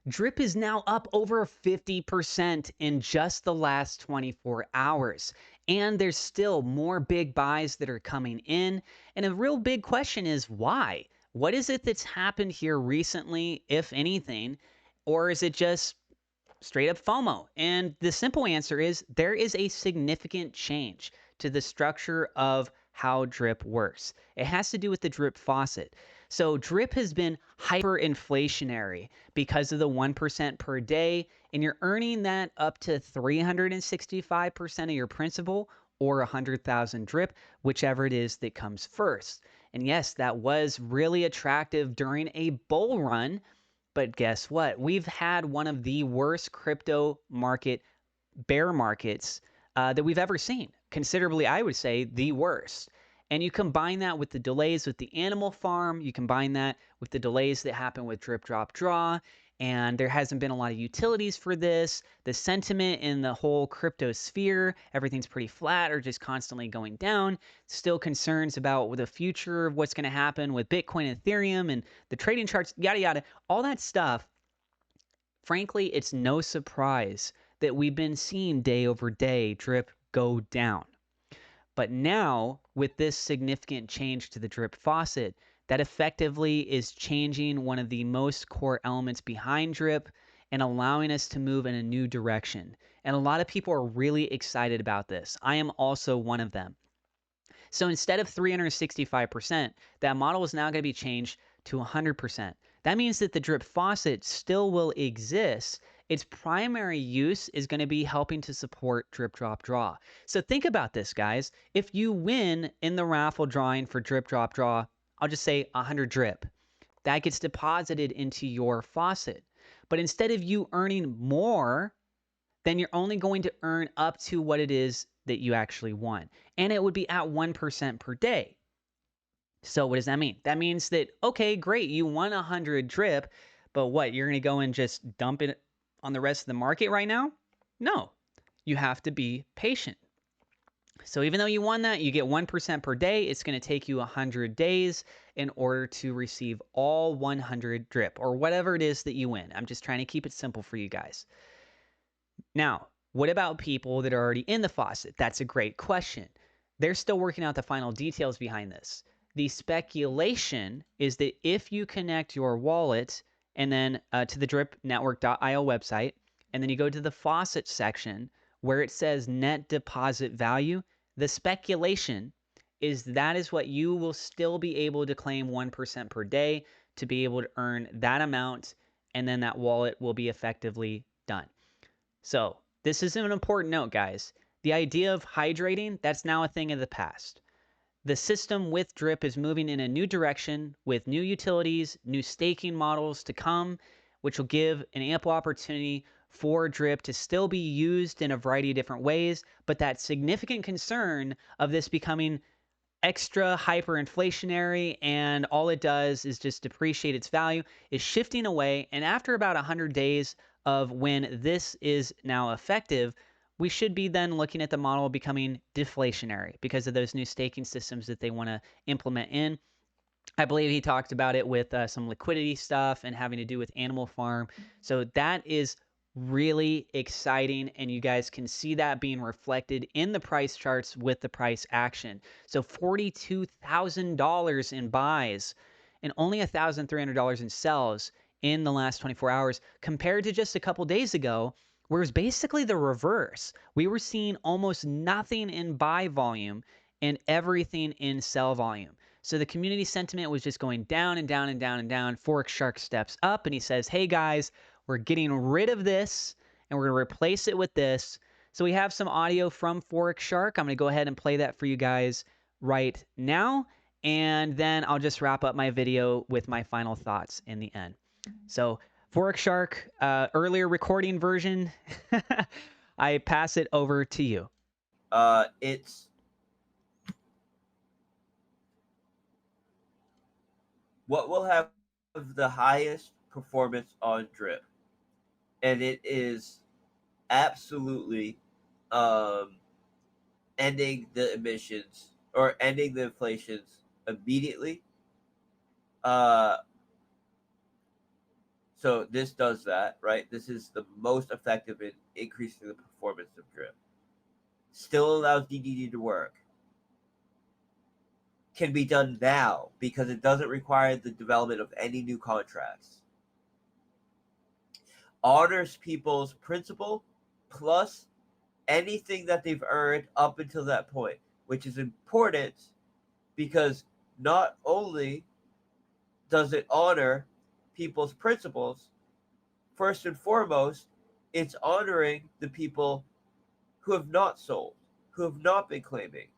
Drip is now up over 50% in just the last 24 hours. And there's still more big buys that are coming in. And a real big question is why? What is it that's happened here recently, if anything? Or is it just straight up FOMO? And the simple answer is there is a significant change to the structure of how drip works. It has to do with the drip faucet. So drip has been hyperinflationary because of the 1% per day, and you're earning that up to 365% of your principal or 100,000 drip, whichever it is that comes first. And yes, that was really attractive during a bull run, but guess what? We've had one of the worst crypto market bear markets that we've ever seen. Considerably, I would say, the worst. And you combine that with the delays with the animal farm, you combine that with the delays that happen with drip, drop, draw, and there hasn't been a lot of utilities for this. The sentiment in the whole crypto sphere, everything's pretty flat or just constantly going down. Still concerns about the future of what's going to happen with Bitcoin and Ethereum and the trading charts, yada, yada, all that stuff. Frankly, it's no surprise that we've been seeing day over day drip go down. But now, with this significant change to the drip faucet, that effectively is changing one of the most core elements behind drip and allowing us to move in a new direction. And a lot of people are really excited about this. I am also one of them. So instead of 365%, that model is now going to be changed to 100%. That means that the drip faucet still will exist. Its primary use is going to be helping to support drip, drop, draw. So think about this, guys. If you win in the raffle drawing for drip, drop, draw, I'll just say 100 drip. That gets deposited into your faucet. But instead of you earning more, then you're only going to earn up to what it is that you actually won. And it would be at 1% per day. So what does that mean? That means that, okay, great, you won 100 drip, but what, you're going to go and just dump it on the rest of the market right now? No, you have to be patient. So even though you won that, you get 1% per day. It's going to take you 100 days in order to receive all 100 drip or whatever it is that you win. I'm just trying to keep it simple for you guys. Now, what about people that are already in the faucet? That's a great question. They're still working out the final details behind this. The speculation is that if you connect your wallet and then to the dripnetwork.io website, and then you go to the faucet section where it says net deposit value, the speculation is that is what you will still be able to claim 1% per day to be able to earn that amount, and then that wallet will be effectively done. So this is an important note, guys. The idea of hydrating, that's now a thing of the past. The system with drip is moving in a new direction with new utilities, new staking models to come, which will give an ample opportunity for drip to still be used in a variety of different ways. But that significant concern of this becoming extra hyperinflationary and all it does is just depreciate its value is shifting away. And after about 100 days of when this is now effective, we should be then looking at the model becoming deflationary because of those new staking systems that they want to implement in. I believe he talked about it with some liquidity stuff and having to do with Animal Farm. So that is really exciting, and you guys can see that being reflected in the price charts with the price action. So $42,000 in buys and only $1,300 in sells in the last 24 hours compared to just a couple days ago, where it's basically the reverse. We were seeing almost nothing in buy volume and everything in sell volume. So the community sentiment was just going down and down and down and down. Forex Shark steps up and he says, hey guys, we're getting rid of this and we're going to replace it with this. So we have some audio from Forex Shark. I'm going to go ahead and play that for you guys right now. And then I'll just wrap up my video with my final thoughts in the end. So Forex Shark, earlier recording version, I pass it over to you. It's what will have the highest performance on drip, and it is absolutely ending the emissions or ending the inflations immediately. So So this does that, right? This is the most effective in increasing the performance of drip. Still allows DDD to work. Can be done now because it doesn't require the development of any new contracts. Honors people's principal plus anything that they've earned up until that point, which is important because not only does it honor people's principles, first and foremost, it's honoring the people who have not sold, who have not been claiming,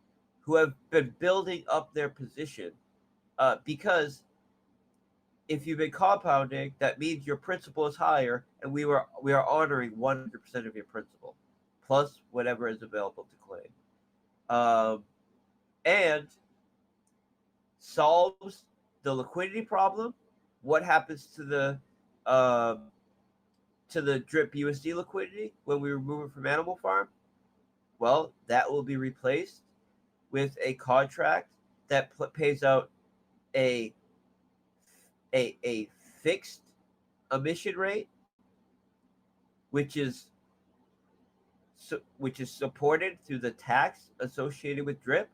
who have been building up their position. Because if you've been compounding, that means your principal is higher, and we are honoring 100% of your principal, plus whatever is available to claim, and solves the liquidity problem. What happens to the drip USD liquidity when we remove it from Animal Farm? Well, that will be replaced with a contract that pays out a a fixed emission rate, which is which is supported through the tax associated with drip,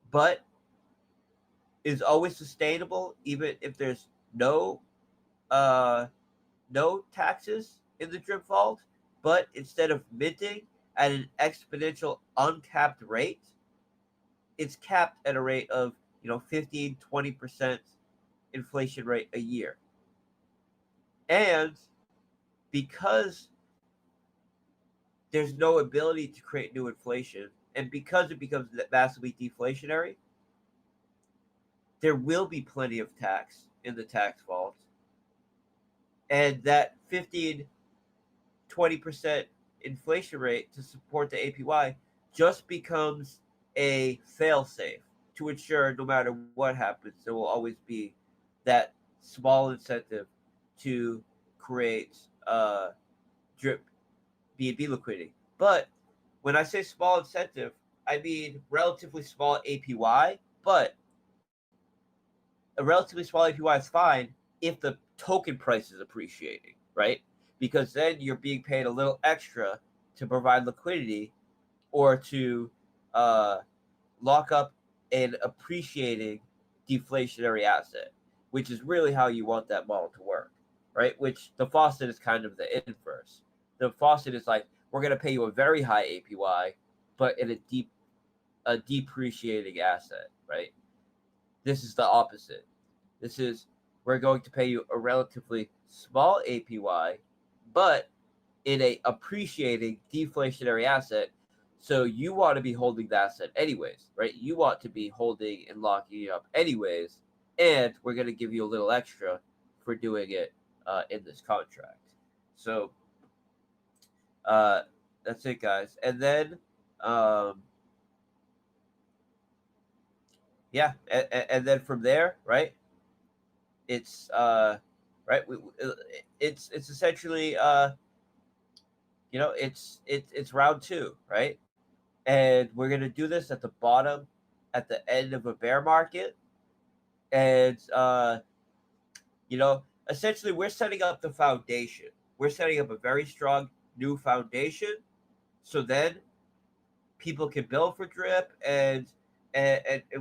but is always sustainable even if there's uh, no taxes in the drip vault. But instead of minting at an exponential uncapped rate, it's capped at a rate of 15-20% inflation rate a year. And because there's no ability to create new inflation, and because it becomes massively deflationary, there will be plenty of tax in the tax vault. And that 15-20% inflation rate to support the APY just becomes a fail-safe to ensure no matter what happens, there will always be that small incentive to create drip BNB liquidity. But when I say small incentive, I mean relatively small APY, but a relatively small APY is fine if the token price is appreciating, right? Because then you're being paid a little extra to provide liquidity or to lock up an appreciating deflationary asset, which is really how you want that model to work, right? Which the Faucet is kind of the inverse. The Faucet is like, we're going to pay you a very high APY, but in a depreciating asset, right? This is the opposite. This is, we're going to pay you a relatively small APY, but in a appreciating deflationary asset. So you want to be holding the asset anyways, right? You want to be holding and locking it up anyways, and we're going to give you a little extra for doing it in this contract. So that's it, guys. And then yeah, and then from there, right? It's right. It's essentially it's round two, right? And we're gonna do this at the bottom, at the end of a bear market, and essentially we're setting up the foundation. We're setting up a very strong new foundation, so then people can build for drip and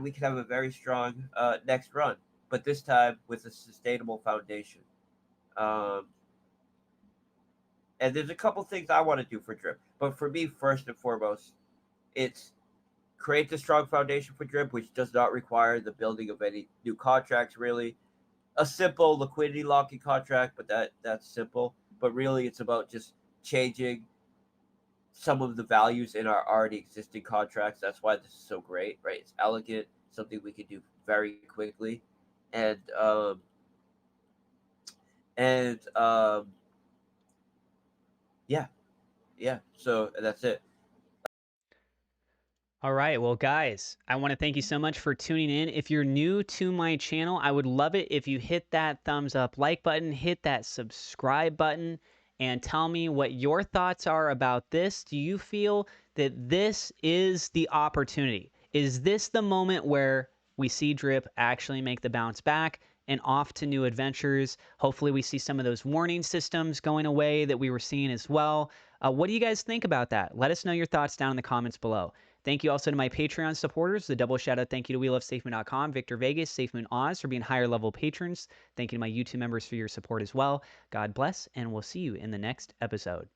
we can have a very strong next run, but this time with a sustainable foundation. Um, and there's a couple things I want to do for drip, but for me, first and foremost, it's create a strong foundation for drip, which does not require the building of any new contracts. Really, a simple liquidity locking contract, but that's simple. But really, it's about just changing some of the values in our already existing contracts. That's why this is so great, right? It's elegant, something we can do very quickly, and and yeah, yeah. So that's it. All right. Well, guys, I want to thank you so much for tuning in. If you're new to my channel, I would love it if you hit that thumbs up like button, hit that subscribe button, and tell me what your thoughts are about this. Do you feel that this is the opportunity? Is this the moment where we see drip actually make the bounce back? and off to new adventures. Hopefully, we see some of those warning systems going away that we were seeing as well. What do you guys think about that? Let us know your thoughts down in the comments below. Thank you also to my Patreon supporters. The double shout out thank you to WeLoveSafeMoon.com, Victor Vegas, SafeMoon Oz for being higher level patrons. Thank you to my YouTube members for your support as well. God bless, and we'll see you in the next episode.